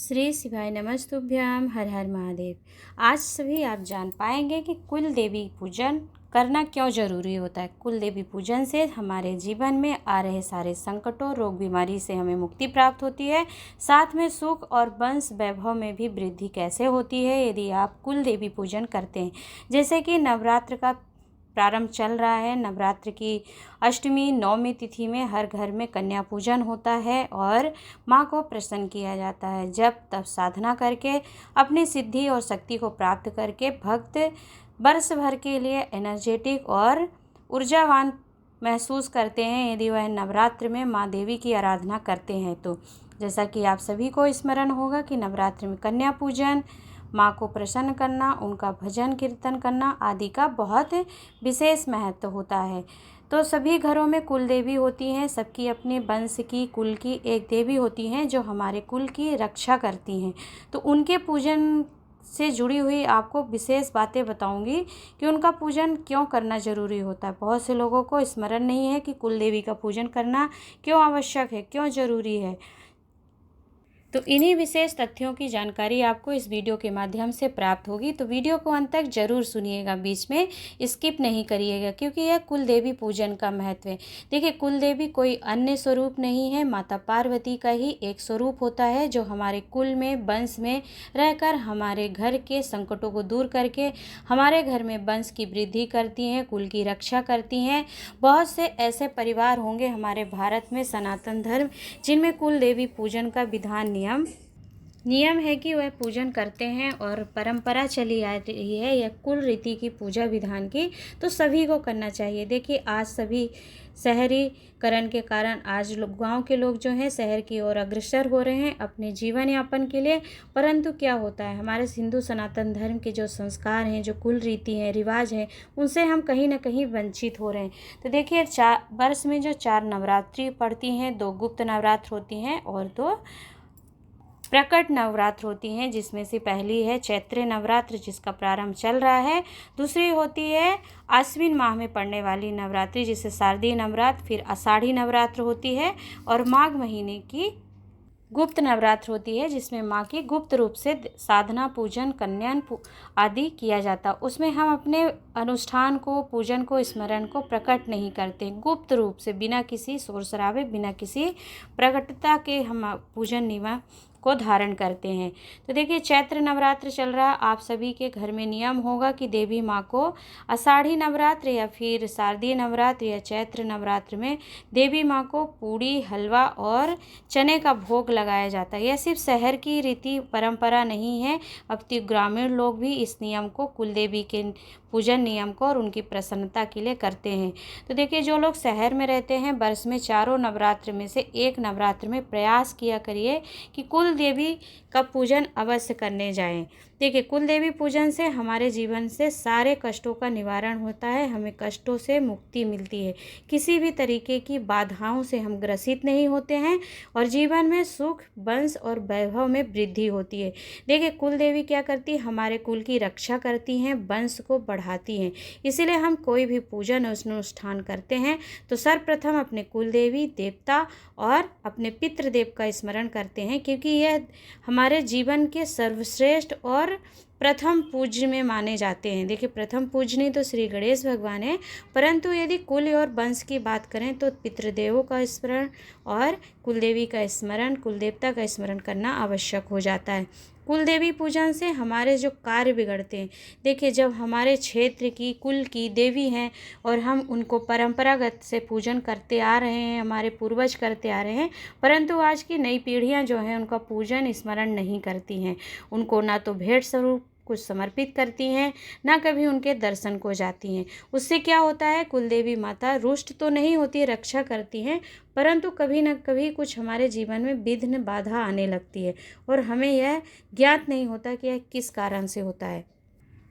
श्री शिवाय नमस्तुभ्याम। हर हर महादेव। आज सभी आप जान पाएंगे कि कुल देवी पूजन करना क्यों जरूरी होता है। कुल देवी पूजन से हमारे जीवन में आ रहे सारे संकटों, रोग, बीमारी से हमें मुक्ति प्राप्त होती है। साथ में सुख और वंश वैभव में भी वृद्धि कैसे होती है यदि आप कुल देवी पूजन करते हैं। जैसे कि नवरात्र का प्रारंभ चल रहा है। नवरात्र की अष्टमी नवमी तिथि में हर घर में कन्या पूजन होता है और माँ को प्रसन्न किया जाता है। जब तब साधना करके अपनी सिद्धि और शक्ति को प्राप्त करके भक्त वर्ष भर के लिए एनर्जेटिक और ऊर्जावान महसूस करते हैं यदि वह नवरात्र में माँ देवी की आराधना करते हैं तो। जैसा कि आप सभी को स्मरण होगा कि नवरात्र में कन्या पूजन, माँ को प्रसन्न करना, उनका भजन कीर्तन करना आदि का बहुत विशेष महत्व होता है। तो सभी घरों में कुल देवी होती हैं। सबकी अपने वंश की, कुल की एक देवी होती हैं जो हमारे कुल की रक्षा करती हैं। तो उनके पूजन से जुड़ी हुई आपको विशेष बातें बताऊंगी कि उनका पूजन क्यों करना ज़रूरी होता है। बहुत से लोगों को स्मरण नहीं है कि कुल देवी का पूजन करना क्यों आवश्यक है, क्यों ज़रूरी है। तो इन्हीं विशेष तथ्यों की जानकारी आपको इस वीडियो के माध्यम से प्राप्त होगी। तो वीडियो को अंत तक जरूर सुनिएगा, बीच में स्किप नहीं करिएगा, क्योंकि यह कुल देवी पूजन का महत्व है। देखिए, कुल देवी कोई अन्य स्वरूप नहीं है, माता पार्वती का ही एक स्वरूप होता है जो हमारे कुल में, वंश में रहकर हमारे घर के संकटों को दूर करके हमारे घर में वंश की वृद्धि करती हैं, कुल की रक्षा करती हैं। बहुत से ऐसे परिवार होंगे हमारे भारत में, सनातन धर्म, जिनमें कुल देवी पूजन का विधान नियम है कि वह पूजन करते हैं और परंपरा चली आ रही है यह कुल रीति की पूजा विधान की, तो सभी को करना चाहिए। देखिए, आज सभी शहरीकरण के कारण आज लोग, गाँव के लोग जो हैं शहर की ओर अग्रसर हो रहे हैं अपने जीवन यापन के लिए। परंतु क्या होता है, हमारे हिंदू सनातन धर्म के जो संस्कार हैं, जो कुल रीति हैं, रिवाज हैं, उनसे हम कहीं ना कहीं वंचित हो रहे हैं। तो देखिए, वर्ष में जो 4 नवरात्रि पड़ती हैं, 2 गुप्त नवरात्र होती हैं और 2 प्रकट नवरात्र होती हैं, जिसमें से पहली है चैत्र नवरात्र जिसका प्रारंभ चल रहा है। दूसरी होती है आश्विन माह में पड़ने वाली नवरात्रि जिसे शारदीय नवरात्र, फिर आषाढ़ी नवरात्र होती है और माघ महीने की गुप्त नवरात्र होती है जिसमें माँ की गुप्त रूप से साधना, पूजन, कन्यान आदि किया जाता। उसमें हम अपने अनुष्ठान को, पूजन को, स्मरण को प्रकट नहीं करते, गुप्त रूप से बिना किसी शोर शराबे, बिना किसी प्रकटता के हम पूजन नियम को धारण करते हैं। तो देखिए, चैत्र नवरात्र चल रहा, आप सभी के घर में नियम होगा कि देवी माँ को आषाढ़ी नवरात्र या फिर शारदीय नवरात्र या चैत्र नवरात्र में देवी माँ को पूड़ी, हलवा और चने का भोग लगाया जाता है। यह सिर्फ शहर की रीति परंपरा नहीं है, अब तो ग्रामीण लोग भी इस नियम को, कुल देवी के पूजन नियम को और उनकी प्रसन्नता के लिए करते हैं। तो देखिए, जो लोग शहर में रहते हैं, वर्ष में चारों नवरात्र में से एक नवरात्र में प्रयास किया करिए कि कुल देवी का पूजन अवश्य करने जाएं। देखिए, कुल देवी पूजन से हमारे जीवन से सारे कष्टों का निवारण होता है, हमें कष्टों से मुक्ति मिलती है, किसी भी तरीके की बाधाओं से हम ग्रसित नहीं होते हैं और जीवन में सुख, वंश और वैभव में वृद्धि होती है। देखिए, कुल देवी क्या करती है, हमारे कुल की रक्षा करती हैं, वंश को बढ़ाती हैं। इसीलिए हम कोई भी पूजन अनुष्ठान करते हैं तो सर्वप्रथम अपने कुल देवी, देवता और अपने पितृदेव का स्मरण करते हैं, क्योंकि यह हमारे जीवन के सर्वश्रेष्ठ और प्रथम पूज्य में माने जाते हैं। देखिए, प्रथम पूजनीय तो श्री गणेश भगवान है, परंतु यदि कुल और वंश की बात करें तो पितृदेवों का स्मरण और कुलदेवी का स्मरण, कुलदेवता का स्मरण करना आवश्यक हो जाता है। कुल देवी पूजन से हमारे जो कार्य बिगड़ते हैं, देखिए, जब हमारे क्षेत्र की, कुल की देवी हैं और हम उनको परंपरागत से पूजन करते आ रहे हैं, हमारे पूर्वज करते आ रहे हैं, परंतु आज की नई पीढ़ियां जो हैं उनका पूजन स्मरण नहीं करती हैं, उनको ना तो भेंट स्वरूप कुछ समर्पित करती हैं, ना कभी उनके दर्शन को जाती हैं। उससे क्या होता है, कुल देवी माता रुष्ट तो नहीं होती, रक्षा करती हैं, परंतु कभी न कभी कुछ हमारे जीवन में विघ्न, बाधा आने लगती है और हमें यह ज्ञात नहीं होता कि यह किस कारण से होता है।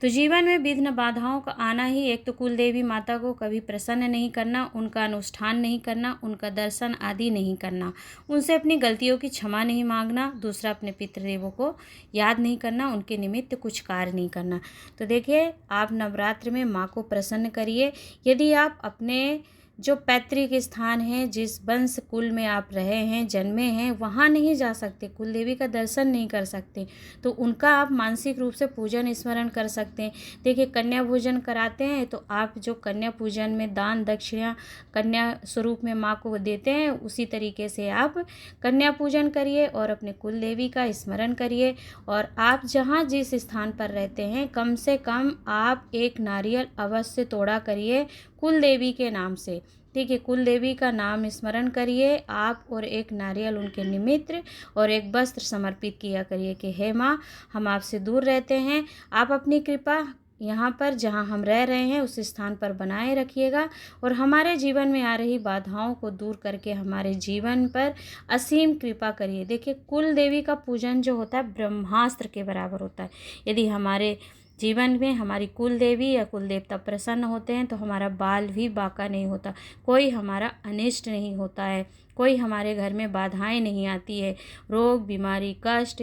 तो जीवन में विघ्न, बाधाओं का आना ही, एक तो कुल देवी माता को कभी प्रसन्न नहीं करना, उनका अनुष्ठान नहीं करना, उनका दर्शन आदि नहीं करना, उनसे अपनी गलतियों की क्षमा नहीं मांगना, दूसरा अपने पितृदेवों को याद नहीं करना, उनके निमित्त कुछ कार्य नहीं करना। तो देखिए, आप नवरात्र में माँ को प्रसन्न करिए। यदि आप अपने जो पैतृक स्थान है, जिस वंश कुल में आप रहे हैं, जन्मे हैं, वहाँ नहीं जा सकते, कुल देवी का दर्शन नहीं कर सकते, तो उनका आप मानसिक रूप से पूजन स्मरण कर सकते हैं। देखिए, कन्या भोजन कराते हैं तो आप जो कन्या पूजन में दान दक्षिणा कन्या स्वरूप में माँ को देते हैं, उसी तरीके से आप कन्या पूजन करिए और अपने कुल देवी का स्मरण करिए। और आप जहाँ जिस स्थान पर रहते हैं, कम से कम आप एक नारियल अवश्य तोड़ा करिए कुल देवी के नाम से। देखिए, कुल देवी का नाम स्मरण करिए आप और एक नारियल उनके निमित्त और एक वस्त्र समर्पित किया करिए कि हे माँ, हम आपसे दूर रहते हैं, आप अपनी कृपा यहाँ पर जहाँ हम रह रहे हैं उस स्थान पर बनाए रखिएगा और हमारे जीवन में आ रही बाधाओं को दूर करके हमारे जीवन पर असीम कृपा करिए। देखिए, कुल देवी का पूजन जो होता है ब्रह्मास्त्र के बराबर होता है। यदि हमारे जीवन में हमारी कुल देवी या कुल देवता प्रसन्न होते हैं तो हमारा बाल भी बाका नहीं होता, कोई हमारा अनिष्ट नहीं होता है, कोई हमारे घर में बाधाएं नहीं आती है, रोग बीमारी कष्ट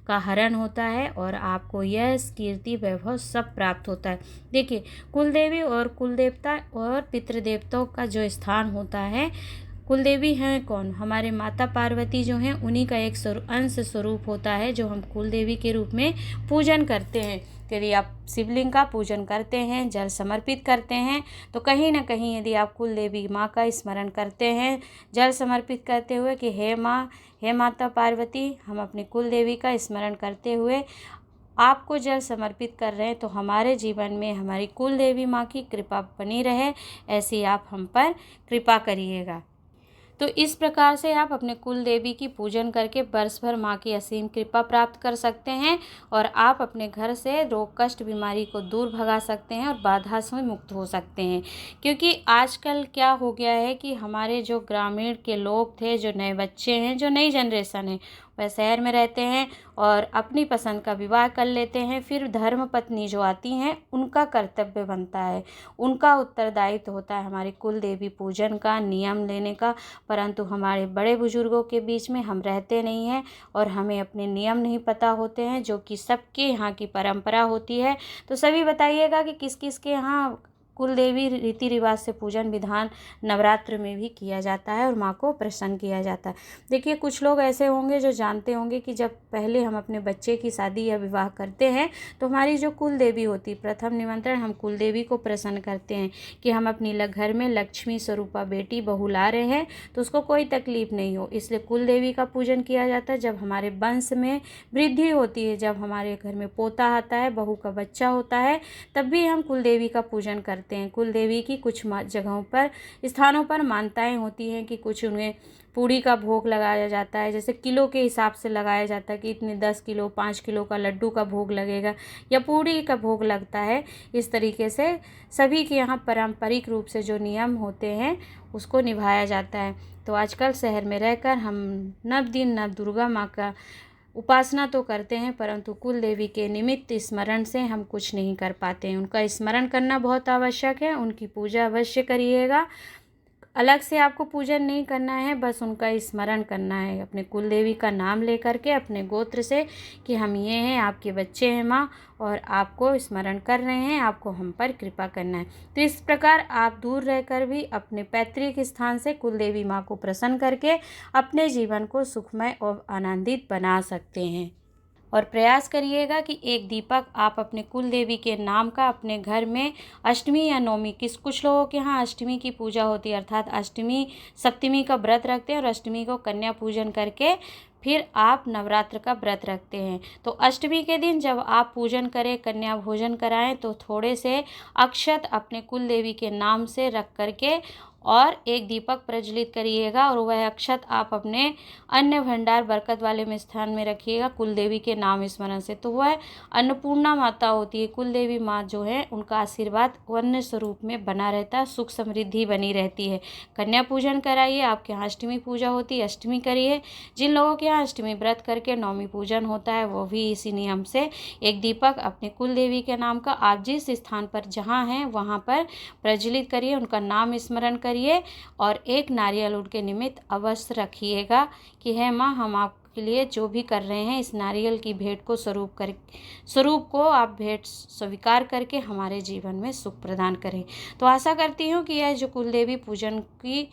का हरण होता है और आपको यश कीर्ति वैभव सब प्राप्त होता है। देखिए, कुल देवी और कुल देवता और पितृदेवताओं का जो स्थान होता है, कुल देवी हैं कौन? हमारे माता पार्वती जो हैं, उन्हीं का एक अंश स्वरूप होता है जो हम कुल देवी के रूप में पूजन करते हैं। यदि आप शिवलिंग का पूजन करते हैं, जल समर्पित करते हैं, तो कहीं ना कहीं यदि आप कुल देवी माँ का स्मरण करते हैं जल समर्पित करते हुए कि हे माँ, हे माता पार्वती, हम अपनी कुल देवी का स्मरण करते हुए आपको जल समर्पित कर रहे हैं, तो हमारे जीवन में हमारी कुल देवी माँ की कृपा बनी रहे, ऐसी आप हम पर कृपा करिएगा। तो इस प्रकार से आप अपने कुल देवी की पूजन करके वर्ष भर माँ की असीम कृपा प्राप्त कर सकते हैं और आप अपने घर से रोग कष्ट बीमारी को दूर भगा सकते हैं और बाधा से मुक्त हो सकते हैं। क्योंकि आजकल क्या हो गया है कि हमारे जो ग्रामीण के लोग थे, जो नए बच्चे हैं, जो नई जनरेशन है, वह शहर में रहते हैं और अपनी पसंद का विवाह कर लेते हैं। फिर धर्म पत्नी जो आती हैं, उनका कर्तव्य बनता है, उनका उत्तरदायित्व होता है हमारे कुल देवी पूजन का, नियम लेने का, परंतु हमारे बड़े बुजुर्गों के बीच में हम रहते नहीं हैं और हमें अपने नियम नहीं पता होते हैं, जो कि सबके यहाँ की परंपरा होती है। तो सभी बताइएगा कि किस किस के यहाँ कुल देवी रीति रिवाज से पूजन विधान नवरात्र में भी किया जाता है और माँ को प्रसन्न किया जाता है। देखिए, कुछ लोग ऐसे होंगे जो जानते होंगे कि जब पहले हम अपने बच्चे की शादी या विवाह करते हैं तो हमारी जो कुल देवी होती, प्रथम निमंत्रण हम कुल देवी को प्रसन्न करते हैं कि हम अपनी घर में लक्ष्मी स्वरूपा बेटी बहू ला रहे हैं, तो उसको कोई तकलीफ नहीं हो, इसलिए कुल देवी का पूजन किया जाता है। जब हमारे वंश में वृद्धि होती है, जब हमारे घर में पोता आता है, बहू का बच्चा होता है, तब भी हम कुल देवी का पूजन करते हैं। कुल देवी की कुछ जगहों पर, स्थानों पर मान्यताएं होती हैं कि कुछ उन्हें पूड़ी का भोग लगाया जाता है, जैसे किलो के हिसाब से लगाया जाता है कि इतने 10 किलो 5 किलो का लड्डू का भोग लगेगा या पूड़ी का भोग लगता है। इस तरीके से सभी के यहाँ पारंपरिक रूप से जो नियम होते हैं उसको निभाया जाता है। तो आजकल शहर में रहकर हम नव दिन नव दुर्गा माँ का उपासना तो करते हैं, परंतु कुल देवी के निमित्त स्मरण से हम कुछ नहीं कर पाते हैं। उनका स्मरण करना बहुत आवश्यक है, उनकी पूजा अवश्य करिएगा। अलग से आपको पूजन नहीं करना है, बस उनका स्मरण करना है, अपने कुल देवी का नाम लेकर के अपने गोत्र से कि हम ये हैं, आपके बच्चे हैं माँ, और आपको स्मरण कर रहे हैं, आपको हम पर कृपा करना है। तो इस प्रकार आप दूर रहकर भी अपने पैतृक स्थान से कुल देवी माँ को प्रसन्न करके अपने जीवन को सुखमय और आनंदित बना सकते हैं। और प्रयास करिएगा कि एक दीपक आप अपने कुल देवी के नाम का अपने घर में अष्टमी या नवमी, कुछ लोगों के यहाँ अष्टमी की पूजा होती है, अर्थात अष्टमी सप्तमी का व्रत रखते हैं और अष्टमी को कन्या पूजन करके फिर आप नवरात्र का व्रत रखते हैं। तो अष्टमी के दिन जब आप पूजन करें, कन्या भोजन कराएं, तो थोड़े से अक्षत अपने कुल देवी के नाम से रख करके और एक दीपक प्रज्वलित करिएगा और वह अक्षत आप अपने अन्न भंडार बरकत वाले में स्थान में रखिएगा कुल देवी के नाम स्मरण से। तो वह अन्नपूर्णा माता होती है, कुल देवी माँ जो है, उनका आशीर्वाद अन्न स्वरूप में बना रहता है, सुख समृद्धि बनी रहती है। कन्या पूजन कराइए, आपके यहाँ अष्टमी पूजा होती है, अष्टमी करिए। जिन लोगों के यहाँ अष्टमी व्रत करके नवमी पूजन होता है, वो भी इसी नियम से एक दीपक अपने कुल देवी के नाम का आप जिस स्थान पर जहाँ हैं वहाँ पर प्रज्वलित करिए, उनका नाम स्मरण करिए और एक नारियल उनके निमित्त अवश्य रखिएगा कि है माँ, हम आप के लिए जो भी कर रहे हैं, इस नारियल की भेंट को स्वरूप को आप भेंट स्वीकार करके हमारे जीवन में सुख प्रदान करें। तो आशा करती हूँ कि यह जो कुल देवी पूजन की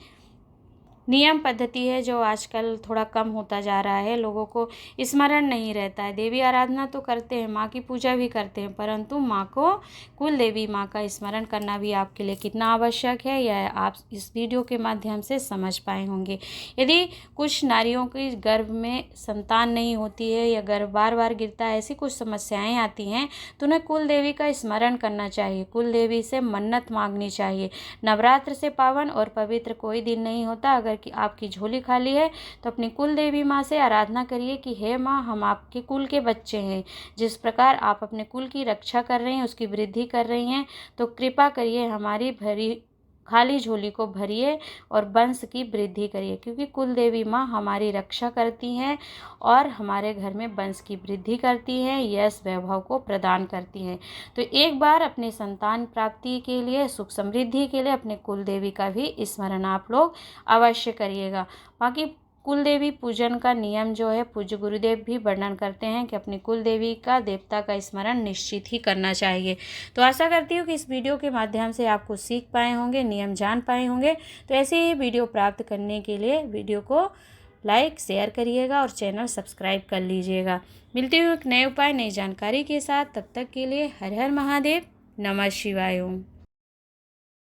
नियम पद्धति है जो आजकल थोड़ा कम होता जा रहा है, लोगों को स्मरण नहीं रहता है। देवी आराधना तो करते हैं, माँ की पूजा भी करते हैं, परंतु माँ को, कुल देवी माँ का स्मरण करना भी आपके लिए कितना आवश्यक है, यह आप इस वीडियो के माध्यम से समझ पाए होंगे। यदि कुछ नारियों के गर्भ में संतान नहीं होती है या गर्भ बार बार गिरता है, ऐसी कुछ समस्याएं आती हैं, तो उन्हें कुल देवी का स्मरण करना चाहिए, कुल देवी से मन्नत मांगनी चाहिए। नवरात्र से पावन और पवित्र कोई दिन नहीं होता। अगर कि आपकी झोली खाली है तो अपनी कुल देवी माँ से आराधना करिए कि हे माँ, हम आपके कुल के बच्चे हैं। जिस प्रकार आप अपने कुल की रक्षा कर रही हैं, उसकी वृद्धि कर रही हैं, तो कृपा करिए हमारी खाली झोली को भरिए और वंश की वृद्धि करिए, क्योंकि कुल देवी माँ हमारी रक्षा करती हैं और हमारे घर में वंश की वृद्धि करती हैं, यश वैभव को प्रदान करती हैं। तो एक बार अपने संतान प्राप्ति के लिए, सुख समृद्धि के लिए अपने कुल देवी का भी स्मरण आप लोग अवश्य करिएगा। बाकी कुल देवी पूजन का नियम जो है, पूज्य गुरुदेव भी वर्णन करते हैं कि अपनी कुल देवी का, देवता का स्मरण निश्चित ही करना चाहिए। तो आशा करती हूँ कि इस वीडियो के माध्यम से आप कुछ सीख पाए होंगे, नियम जान पाए होंगे। तो ऐसे ही वीडियो प्राप्त करने के लिए वीडियो को लाइक शेयर करिएगा और चैनल सब्सक्राइब कर लीजिएगा। मिलती हूँ एक नए उपाय, नई जानकारी के साथ। तब तक के लिए हर हर महादेव, नमः शिवाय ओम।